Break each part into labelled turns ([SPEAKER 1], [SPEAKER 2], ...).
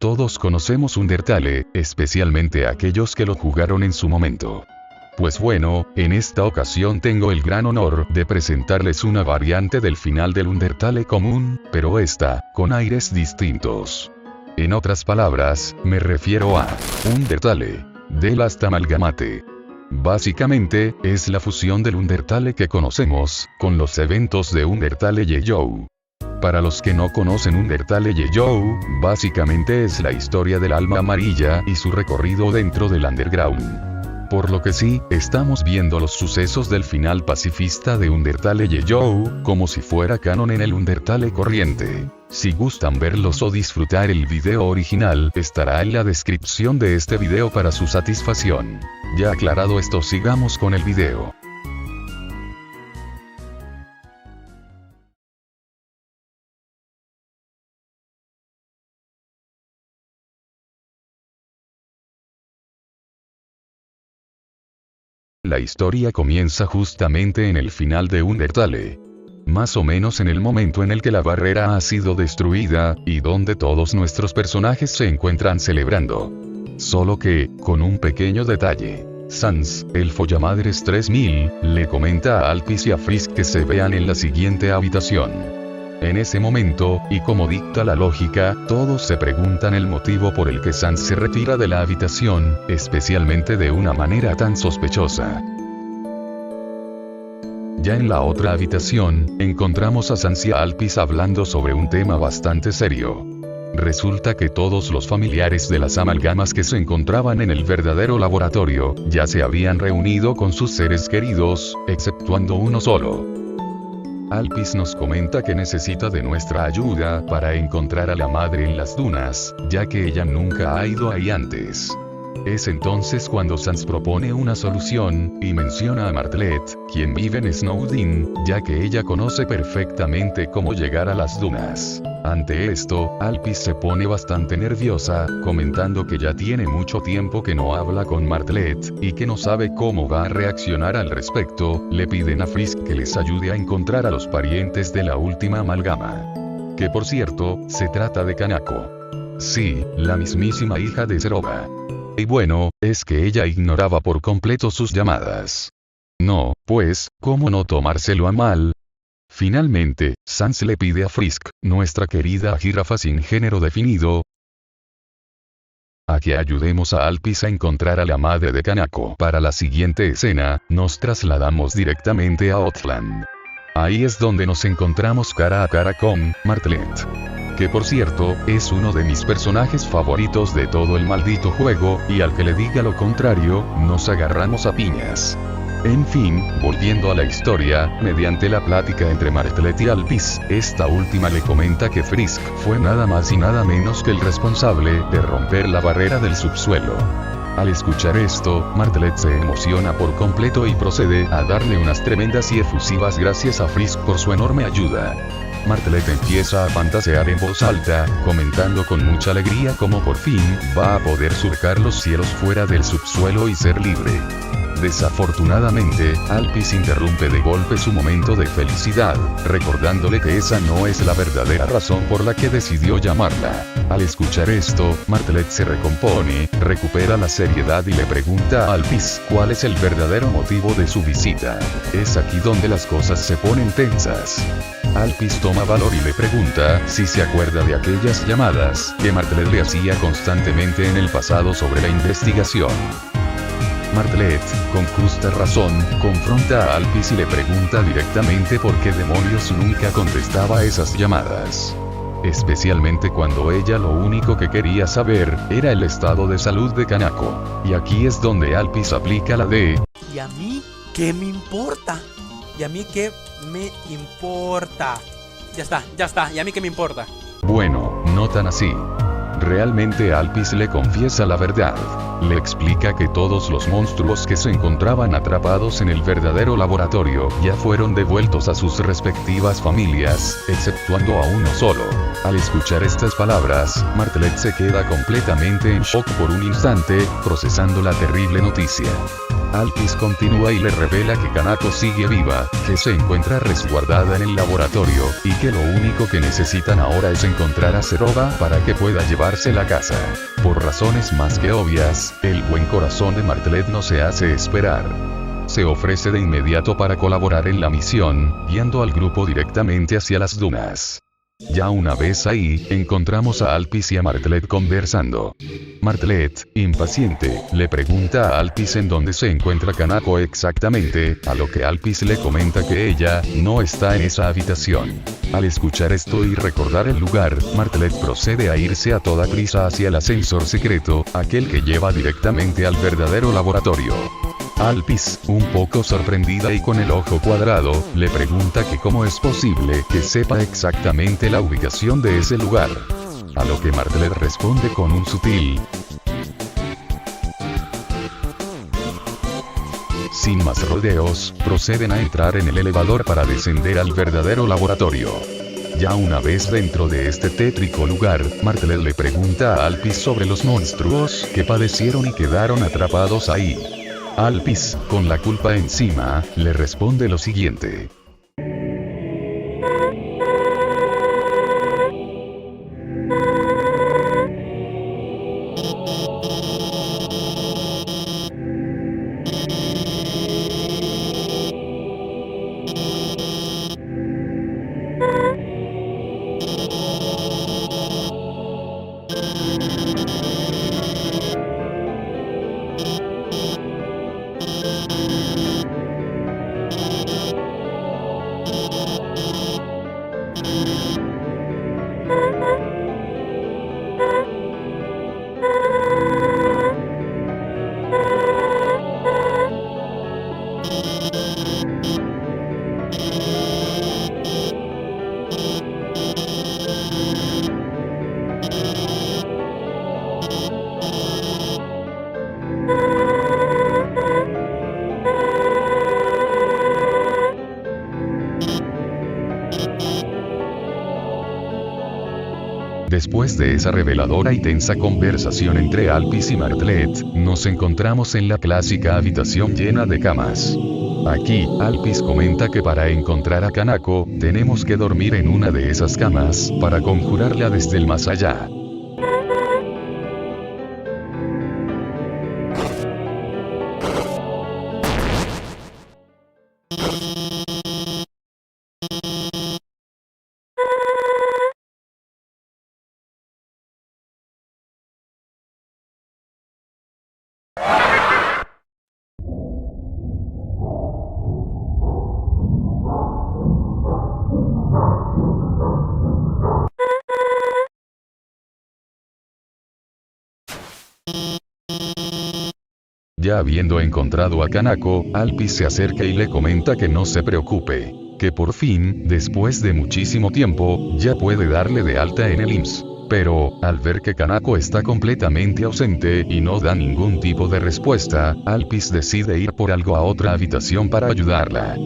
[SPEAKER 1] Todos conocemos Undertale, especialmente aquellos que lo jugaron en su momento. Pues bueno, en esta ocasión tengo el gran honor de presentarles una variante del final del Undertale común, pero esta, con aires distintos. En otras palabras, me refiero a Undertale, The Last Amalgamate. Básicamente, es la fusión del Undertale que conocemos, con los eventos de Undertale Yeyou. Para los que no conocen Undertale Yeyou, básicamente es la historia del alma amarilla y su recorrido dentro del Underground. Por lo que sí, estamos viendo los sucesos del final pacifista de Undertale Yeyou, como si fuera canon en el Undertale corriente. Si gustan verlos o disfrutar el video original, estará en la descripción de este video para su satisfacción. Ya aclarado esto, sigamos con el video. La historia comienza justamente en el final de Undertale. Más o menos en el momento en el que la barrera ha sido destruida, y donde todos nuestros personajes se encuentran celebrando. Solo que, con un pequeño detalle. Sans, el Follamadres 3000, le comenta a Alphys y a Frisk que se vean en la siguiente habitación. En ese momento, y como dicta la lógica, todos se preguntan el motivo por el que Sans se retira de la habitación, especialmente de una manera tan sospechosa. Ya en la otra habitación, encontramos a Sans y a Alphys hablando sobre un tema bastante serio. Resulta que todos los familiares de las amalgamas que se encontraban en el verdadero laboratorio, ya se habían reunido con sus seres queridos, exceptuando uno solo. Alphys nos comenta que necesita de nuestra ayuda para encontrar a la madre en las dunas, ya que ella nunca ha ido ahí antes. Es entonces cuando Sans propone una solución, y menciona a Martlet, quien vive en Snowdin, ya que ella conoce perfectamente cómo llegar a las dunas. Ante esto, Alphys se pone bastante nerviosa, comentando que ya tiene mucho tiempo que no habla con Martlet, y que no sabe cómo va a reaccionar al respecto. Le piden a Frisk que les ayude a encontrar a los parientes de la última amalgama. Que por cierto, se trata de Kanako. Sí, la mismísima hija de Zeroba. Y bueno, es que ella ignoraba por completo sus llamadas. No, pues, ¿cómo no tomárselo a mal? Finalmente, Sans le pide a Frisk, nuestra querida jirafa sin género definido, a que ayudemos a Alphys a encontrar a la madre de Kanako. Para la siguiente escena, nos trasladamos directamente a Outland. Ahí es donde nos encontramos cara a cara con Martlet. Que por cierto, es uno de mis personajes favoritos de todo el maldito juego, y al que le diga lo contrario, nos agarramos a piñas. En fin, volviendo a la historia, mediante la plática entre Martlet y Alphys, esta última le comenta que Frisk fue nada más y nada menos que el responsable de romper la barrera del subsuelo. Al escuchar esto, Martlet se emociona por completo y procede a darle unas tremendas y efusivas gracias a Frisk por su enorme ayuda. Martlet empieza a fantasear en voz alta, comentando con mucha alegría cómo por fin va a poder surcar los cielos fuera del subsuelo y ser libre. Desafortunadamente, Alphys interrumpe de golpe su momento de felicidad, recordándole que esa no es la verdadera razón por la que decidió llamarla. Al escuchar esto, Martlet se recompone, recupera la seriedad y le pregunta a Alphys cuál es el verdadero motivo de su visita. Es aquí donde las cosas se ponen tensas. Alphys toma valor y le pregunta si se acuerda de aquellas llamadas que Martlet le hacía constantemente en el pasado sobre la investigación. Martlet, con justa razón, confronta a Alphys y le pregunta directamente por qué demonios nunca contestaba esas llamadas. Especialmente cuando ella lo único que quería saber era el estado de salud de Kanako. Y aquí es donde Alphys aplica la de
[SPEAKER 2] ¿y a mí qué me importa? ¿Y a mí qué me importa? Ya está, ¿y a mí qué me importa?
[SPEAKER 1] Bueno, no tan así. Realmente Alphys le confiesa la verdad. Le explica que todos los monstruos que se encontraban atrapados en el verdadero laboratorio ya fueron devueltos a sus respectivas familias, exceptuando a uno solo. Al escuchar estas palabras, Martlet se queda completamente en shock por un instante, procesando la terrible noticia. Alphys continúa y le revela que Kanako sigue viva, que se encuentra resguardada en el laboratorio, y que lo único que necesitan ahora es encontrar a Serova para que pueda llevársela a casa. Por razones más que obvias, el buen corazón de Martlet no se hace esperar. Se ofrece de inmediato para colaborar en la misión, guiando al grupo directamente hacia las dunas. Ya una vez ahí, encontramos a Alphys y a Martlet conversando. Martlet, impaciente, le pregunta a Alphys en dónde se encuentra Kanako exactamente, a lo que Alphys le comenta que ella no está en esa habitación. Al escuchar esto y recordar el lugar, Martlet procede a irse a toda prisa hacia el ascensor secreto, aquel que lleva directamente al verdadero laboratorio. Alphys, un poco sorprendida y con el ojo cuadrado, le pregunta que cómo es posible que sepa exactamente la ubicación de ese lugar. A lo que Martlet responde con un sutil: sin más rodeos, proceden a entrar en el elevador para descender al verdadero laboratorio. Ya una vez dentro de este tétrico lugar, Martlet le pregunta a Alphys sobre los monstruos que padecieron y quedaron atrapados ahí. Alphys, con la culpa encima, le responde lo siguiente: Después de esa reveladora y tensa conversación entre Alphys y Martlet, nos encontramos en la clásica habitación llena de camas. Aquí, Alphys comenta que para encontrar a Kanako, tenemos que dormir en una de esas camas, para conjurarla desde el más allá. Ya habiendo encontrado a Kanako, Alphys se acerca y le comenta que no se preocupe, que por fin, después de muchísimo tiempo, ya puede darle de alta en el IMSS. Pero, al ver que Kanako está completamente ausente y no da ningún tipo de respuesta, Alphys decide ir por algo a otra habitación para ayudarla.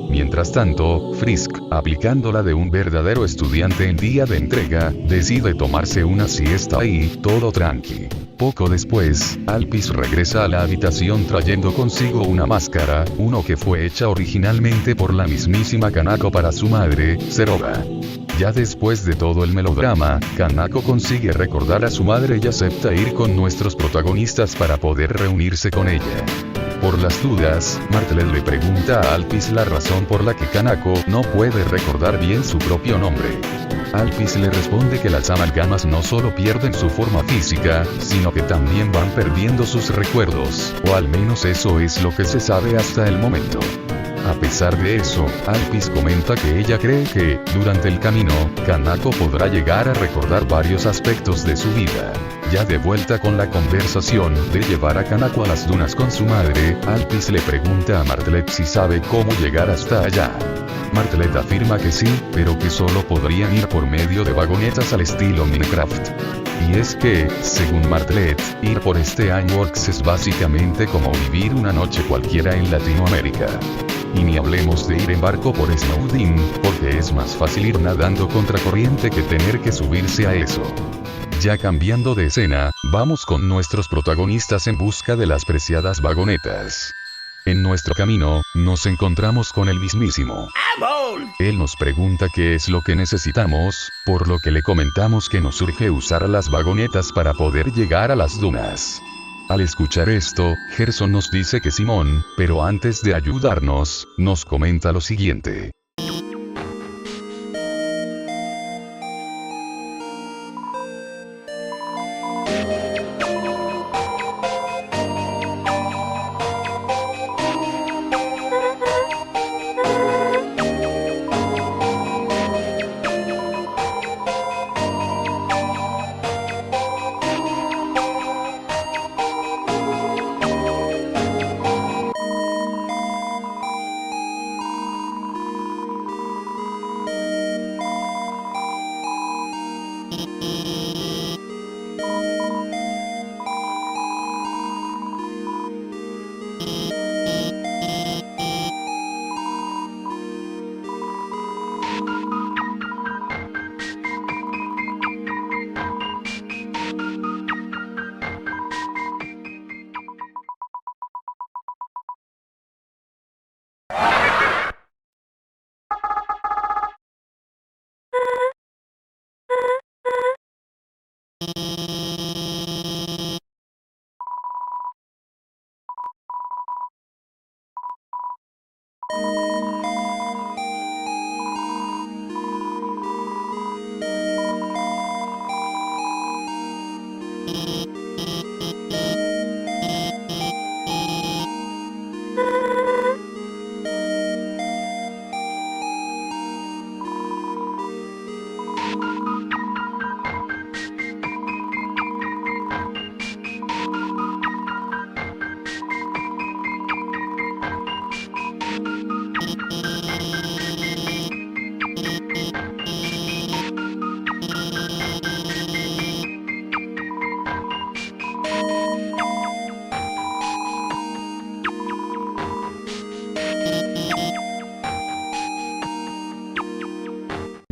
[SPEAKER 1] Mientras tanto, Frisk, aplicándola de un verdadero estudiante en día de entrega, decide tomarse una siesta ahí, todo tranqui. Poco después, Alphys regresa a la habitación trayendo consigo una máscara, uno que fue hecha originalmente por la mismísima Kanako para su madre, Serova. Ya después de todo el melodrama, Kanako consigue recordar a su madre y acepta ir con nuestros protagonistas para poder reunirse con ella. Por las dudas, Martlet le pregunta a Alphys la razón por la que Kanako no puede recordar bien su propio nombre. Alphys le responde que las amalgamas no solo pierden su forma física, sino que también van perdiendo sus recuerdos, o al menos eso es lo que se sabe hasta el momento. A pesar de eso, Alphys comenta que ella cree que, durante el camino, Kanako podrá llegar a recordar varios aspectos de su vida. Ya de vuelta con la conversación de llevar a Kanako a las dunas con su madre, Alphys le pregunta a Martlet si sabe cómo llegar hasta allá. Martlet afirma que sí, pero que solo podrían ir por medio de vagonetas al estilo Minecraft. Y es que, según Martlet, ir por este Ironworks es básicamente como vivir una noche cualquiera en Latinoamérica. Y ni hablemos de ir en barco por Snowdin, porque es más fácil ir nadando contracorriente que tener que subirse a eso. Ya cambiando de escena, vamos con nuestros protagonistas en busca de las preciadas vagonetas. En nuestro camino, nos encontramos con el mismísimo. Él nos pregunta qué es lo que necesitamos, por lo que le comentamos que nos urge usar las vagonetas para poder llegar a las dunas. Al escuchar esto, Gerson nos dice que Simón, pero antes de ayudarnos, nos comenta lo siguiente.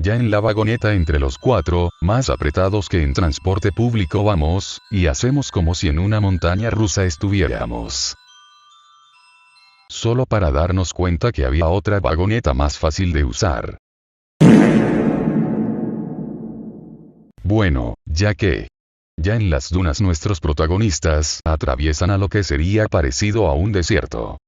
[SPEAKER 1] Ya en la vagoneta entre los cuatro, más apretados que en transporte público vamos, y hacemos como si en una montaña rusa estuviéramos. Solo para darnos cuenta que había otra vagoneta más fácil de usar. Bueno, ya en las dunas nuestros protagonistas atraviesan a lo que sería parecido a un desierto.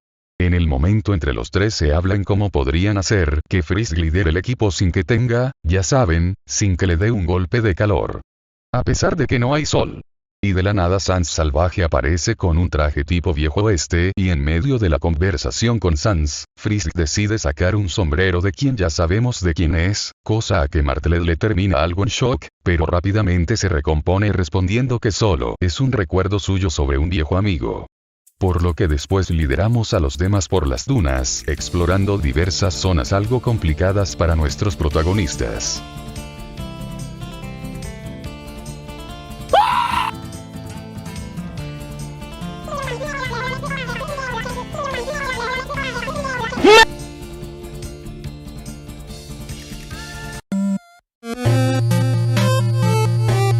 [SPEAKER 1] En el momento entre los tres se hablan cómo podrían hacer que Frisk lidere el equipo sin que tenga, ya saben, sin que le dé un golpe de calor. A pesar de que no hay sol. Y de la nada Sans salvaje aparece con un traje tipo viejo oeste y en medio de la conversación con Sans, Frisk decide sacar un sombrero de quien ya sabemos de quién es, cosa a que Martlet le termina algo en shock, pero rápidamente se recompone respondiendo que solo es un recuerdo suyo sobre un viejo amigo. Por lo que después lideramos a los demás por las dunas, explorando diversas zonas algo complicadas para nuestros protagonistas.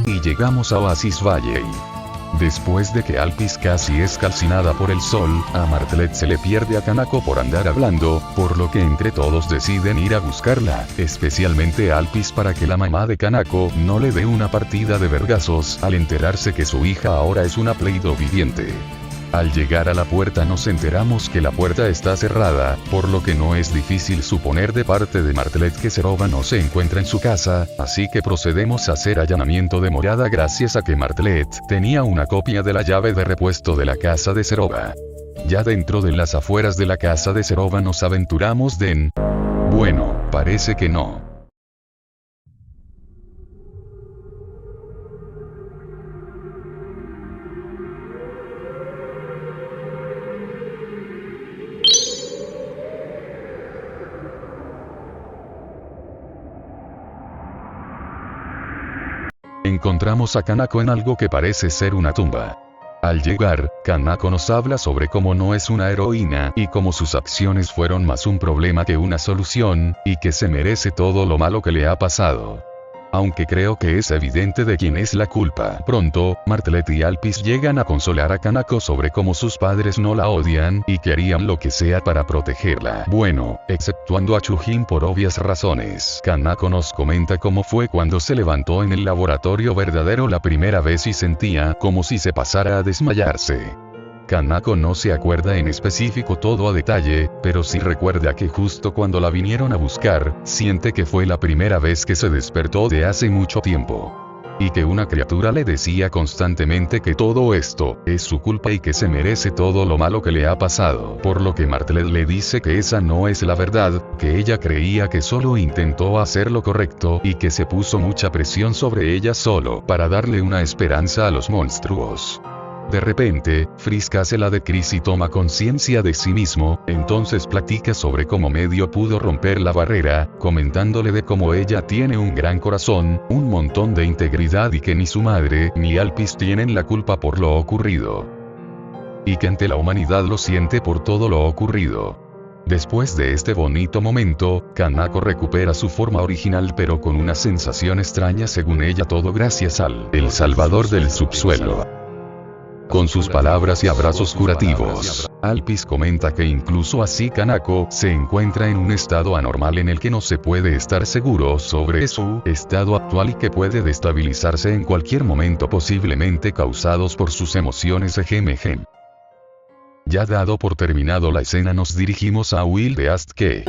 [SPEAKER 1] Y llegamos a Oasis Valley. Después de que Alphys casi es calcinada por el sol, a Martlet se le pierde a Kanako por andar hablando, por lo que entre todos deciden ir a buscarla, especialmente Alphys para que la mamá de Kanako no le dé una partida de vergazos al enterarse que su hija ahora es una Play-Doh viviente. Al llegar a la puerta nos enteramos que la puerta está cerrada, por lo que no es difícil suponer de parte de Martlet que Serova no se encuentra en su casa, así que procedemos a hacer allanamiento de morada gracias a que Martlet tenía una copia de la llave de repuesto de la casa de Serova. Ya dentro de las afueras de la casa de Serova nos aventuramos bueno, parece que no. Encontramos a Kanako en algo que parece ser una tumba. Al llegar, Kanako nos habla sobre cómo no es una heroína y cómo sus acciones fueron más un problema que una solución, y que se merece todo lo malo que le ha pasado. aunque creo que es evidente de quién es la culpa. Pronto, Martlet y Alphys llegan a consolar a Kanako sobre cómo sus padres no la odian y que harían lo que sea para protegerla. Bueno, exceptuando a Chujin por obvias razones. Kanako nos comenta cómo fue cuando se levantó en el laboratorio verdadero la primera vez y sentía como si se pasara a desmayarse. Kanako no se acuerda en específico todo a detalle, pero sí recuerda que justo cuando la vinieron a buscar, siente que fue la primera vez que se despertó de hace mucho tiempo. Y que una criatura le decía constantemente que todo esto es su culpa y que se merece todo lo malo que le ha pasado. Por lo que Martlet le dice que esa no es la verdad, que ella creía que solo intentó hacer lo correcto y que se puso mucha presión sobre ella solo para darle una esperanza a los monstruos. De repente, Frisk hace la de Chris y toma conciencia de sí mismo, entonces platica sobre cómo medio pudo romper la barrera, comentándole de cómo ella tiene un gran corazón, un montón de integridad y que ni su madre ni Alphys tienen la culpa por lo ocurrido. Y que ante la humanidad lo siente por todo lo ocurrido. Después de este bonito momento, Kanako recupera su forma original pero con una sensación extraña según ella todo gracias al El Salvador del Subsuelo. Con sus palabras y abrazos curativos, Alphys comenta que incluso así Kanako se encuentra en un estado anormal en el que no se puede estar seguro sobre su estado actual y que puede destabilizarse en cualquier momento posiblemente causados por sus emociones ejem. Ya dado por terminado la escena nos dirigimos a Will de Ast que...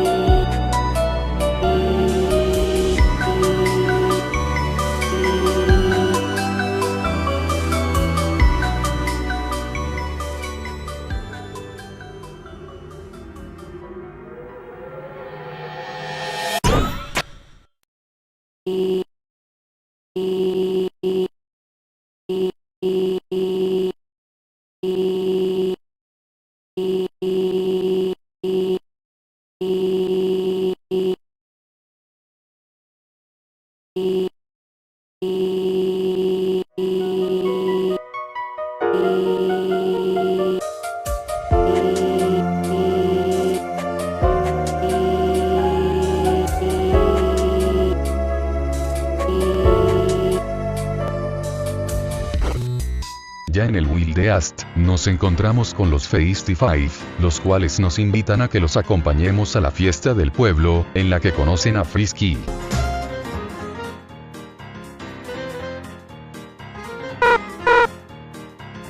[SPEAKER 1] Ya en el Will de Ast, nos encontramos con los Feisty Five, los cuales nos invitan a que los acompañemos a la fiesta del pueblo, en la que conocen a Frisky.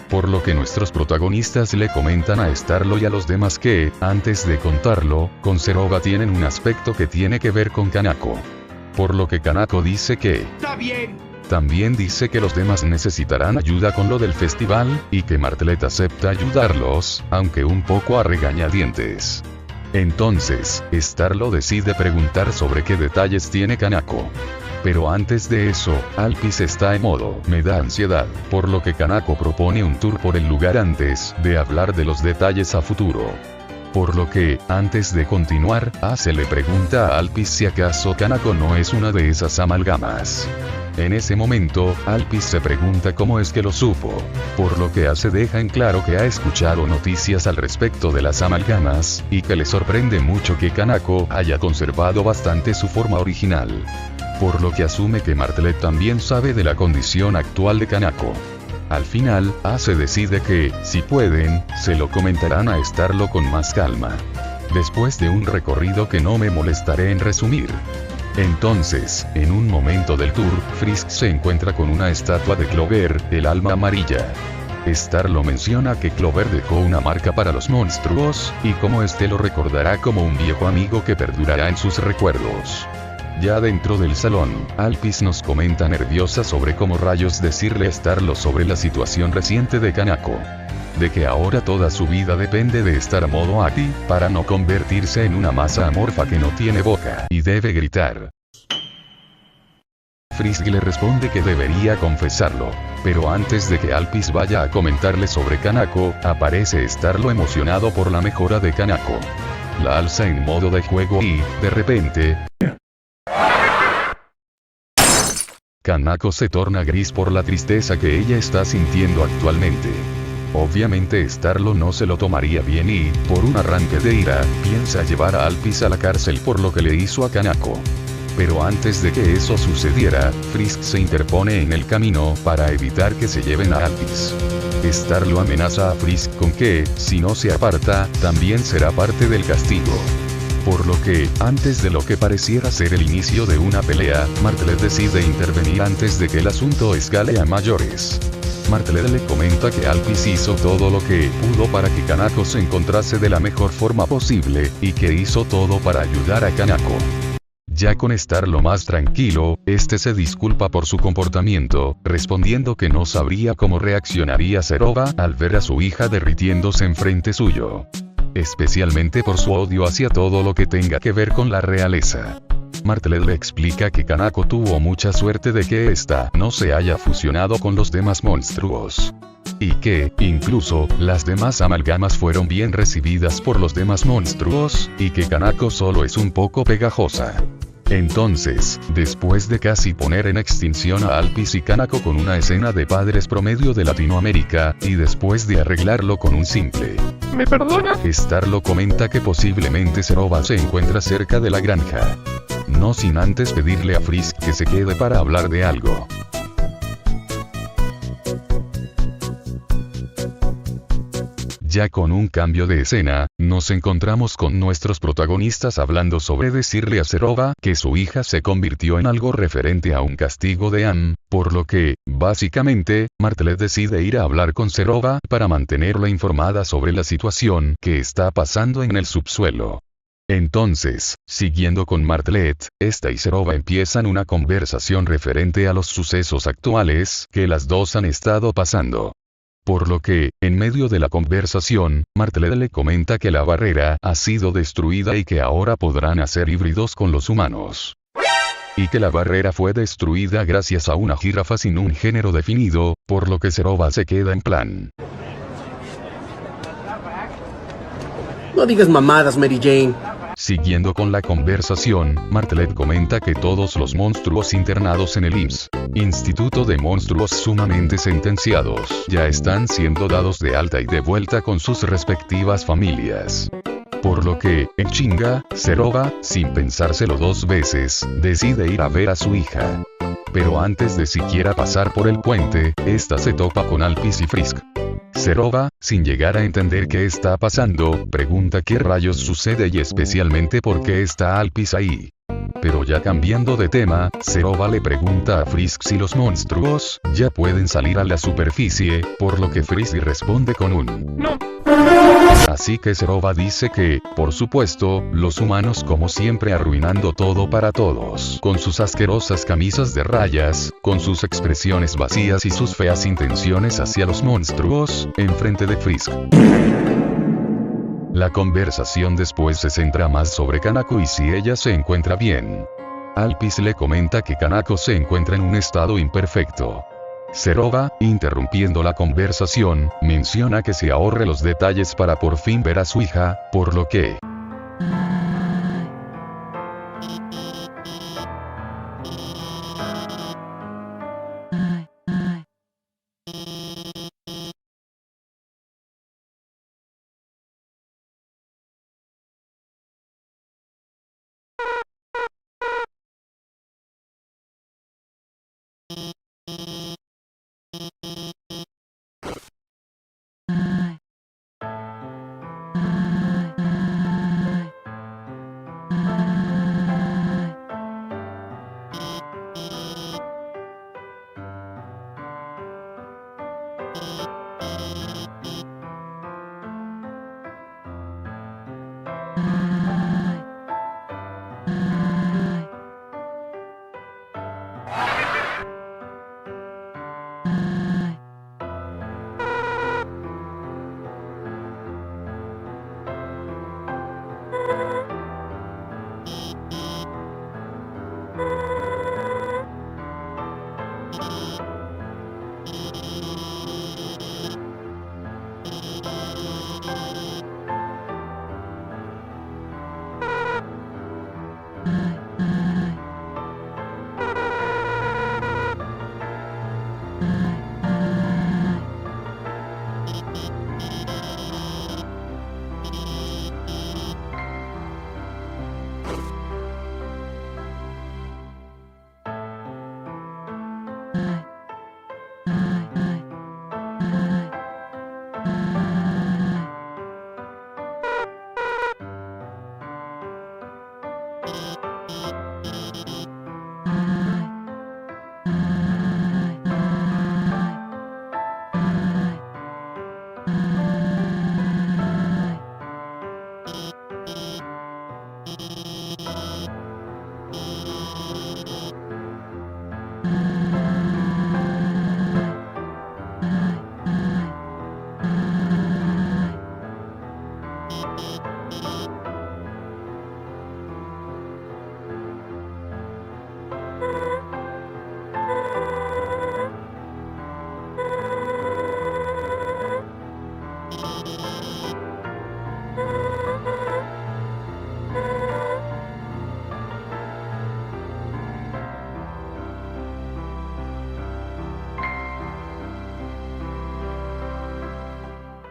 [SPEAKER 1] Por lo que nuestros protagonistas le comentan a Starlo y a los demás que, antes de contarlo, con Serova tienen un aspecto que tiene que ver con Kanako. Por lo que Kanako dice que... ¡Está bien! También dice que los demás necesitarán ayuda con lo del festival, y que Martlet acepta ayudarlos, aunque un poco a regañadientes. Entonces, Starlo decide preguntar sobre qué detalles tiene Kanako. Pero antes de eso, Alphys está en modo, me da ansiedad, por lo que Kanako propone un tour por el lugar antes de hablar de los detalles a futuro. Por lo que, antes de continuar, Ace le pregunta a Alphys si acaso Kanako no es una de esas amalgamas. En ese momento, Alphys se pregunta cómo es que lo supo, por lo que Ace deja en claro que ha escuchado noticias al respecto de las amalgamas, y que le sorprende mucho que Kanako haya conservado bastante su forma original. Por lo que asume que Martlet también sabe de la condición actual de Kanako. Al final, Ace decide que, si pueden, se lo comentarán a Starlo con más calma. Después de un recorrido que no me molestaré en resumir. Entonces, en un momento del tour, Frisk se encuentra con una estatua de Clover, el alma amarilla. Starlo menciona que Clover dejó una marca para los monstruos, y como este lo recordará como un viejo amigo que perdurará en sus recuerdos. Ya dentro del salón, Alphys nos comenta nerviosa sobre cómo rayos decirle a Starlo sobre la situación reciente de Kanako. De que ahora toda su vida depende de estar a modo Aki, para no convertirse en una masa amorfa que no tiene boca, y debe gritar. Frisk le responde que debería confesarlo. Pero antes de que Alphys vaya a comentarle sobre Kanako, aparece Starlo emocionado por la mejora de Kanako. La alza en modo de juego y, de repente... Kanako se torna gris por la tristeza que ella está sintiendo actualmente. Obviamente Starlo no se lo tomaría bien y, por un arranque de ira, piensa llevar a Alphys a la cárcel por lo que le hizo a Kanako. Pero antes de que eso sucediera, Frisk se interpone en el camino para evitar que se lleven a Alphys. Star lo amenaza a Frisk con que, si no se aparta, también será parte del castigo. Por lo que, antes de lo que pareciera ser el inicio de una pelea, Martlet decide intervenir antes de que el asunto escale a mayores. Martlet le comenta que Alphys hizo todo lo que pudo para que Kanako se encontrase de la mejor forma posible, y que hizo todo para ayudar a Kanako. Ya con estar lo más tranquilo, este se disculpa por su comportamiento, respondiendo que no sabría cómo reaccionaría Serova al ver a su hija derritiéndose enfrente suyo. Especialmente por su odio hacia todo lo que tenga que ver con la realeza. Martlet le explica que Kanako tuvo mucha suerte de que ésta no se haya fusionado con los demás monstruos. Y que, incluso, las demás amalgamas fueron bien recibidas por los demás monstruos, y que Kanako solo es un poco pegajosa. Entonces, después de casi poner en extinción a Alphys y Kanako con una escena de padres promedio de Latinoamérica, y después de arreglarlo con un simple
[SPEAKER 3] ¿me perdona?
[SPEAKER 1] Star lo comenta que posiblemente Serova se encuentra cerca de la granja. No sin antes pedirle a Frisk que se quede para hablar de algo. Ya con un cambio de escena, nos encontramos con nuestros protagonistas hablando sobre decirle a Serova que su hija se convirtió en algo referente a un castigo de Anne, por lo que, básicamente, Martlet decide ir a hablar con Serova para mantenerla informada sobre la situación que está pasando en el subsuelo. Entonces, siguiendo con Martlet, esta y Serova empiezan una conversación referente a los sucesos actuales que las dos han estado pasando. Por lo que, en medio de la conversación, Martlet le comenta que la barrera ha sido destruida y que ahora podrán hacer híbridos con los humanos. Y que la barrera fue destruida gracias a una jirafa sin un género definido, por lo que Serova se queda en plan.
[SPEAKER 4] No digas mamadas, Mary Jane.
[SPEAKER 1] Siguiendo con la conversación, Martlet comenta que todos los monstruos internados en el IMSS, Instituto de Monstruos Sumamente Sentenciados, ya están siendo dados de alta y de vuelta con sus respectivas familias. Por lo que, en chinga, Serova, sin pensárselo dos veces, decide ir a ver a su hija. Pero antes de siquiera pasar por el puente, esta se topa con Alphys y Frisk. Serova, sin llegar a entender qué está pasando, pregunta qué rayos sucede y especialmente por qué está Alphys ahí. Pero ya cambiando de tema, Serova le pregunta a Frisk si los monstruos ya pueden salir a la superficie, por lo que Frisk responde con un
[SPEAKER 3] No.
[SPEAKER 1] Así que Serova dice que, por supuesto, los humanos como siempre arruinando todo para todos, con sus asquerosas camisas de rayas, con sus expresiones vacías y sus feas intenciones hacia los monstruos, enfrente de Frisk. La conversación después se centra más sobre Kanako y si ella se encuentra bien. Alphys le comenta que Kanako se encuentra en un estado imperfecto. Serova, interrumpiendo la conversación, menciona que se ahorre los detalles para por fin ver a su hija, por lo que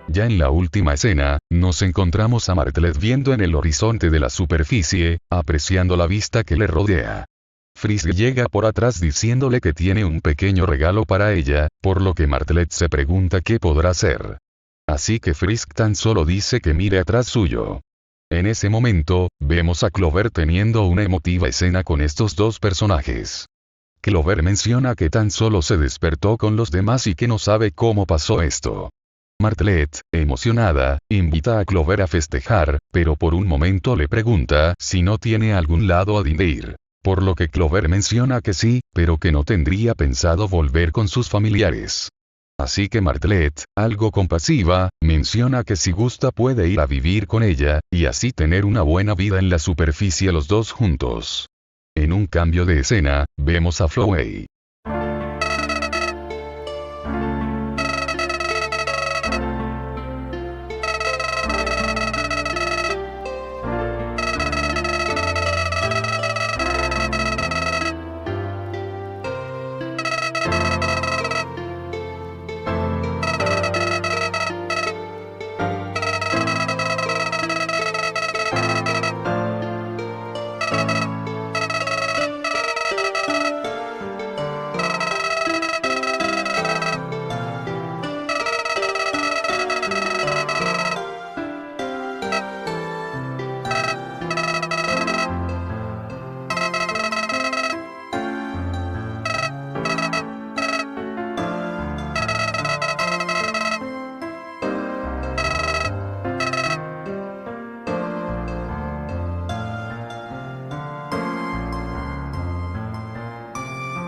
[SPEAKER 1] Ya en la última escena, nos encontramos a Martlet viendo en el horizonte de la superficie, apreciando la vista que le rodea. Frisk llega por atrás diciéndole que tiene un pequeño regalo para ella, por lo que Martlet se pregunta qué podrá hacer. Así que Frisk tan solo dice que mire atrás suyo. En ese momento, vemos a Clover teniendo una emotiva escena con estos dos personajes. Clover menciona que tan solo se despertó con los demás y que no sabe cómo pasó esto. Martlet, emocionada, invita a Clover a festejar, pero por un momento le pregunta si no tiene algún lado a donde ir. Por lo que Clover menciona que sí, pero que no tendría pensado volver con sus familiares. Así que Martlet, algo compasiva, menciona que si gusta puede ir a vivir con ella, y así tener una buena vida en la superficie los dos juntos. En un cambio de escena, vemos a Flowey.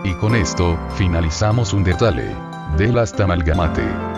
[SPEAKER 1] Y con esto, finalizamos un detalle. Del hasta amalgamate.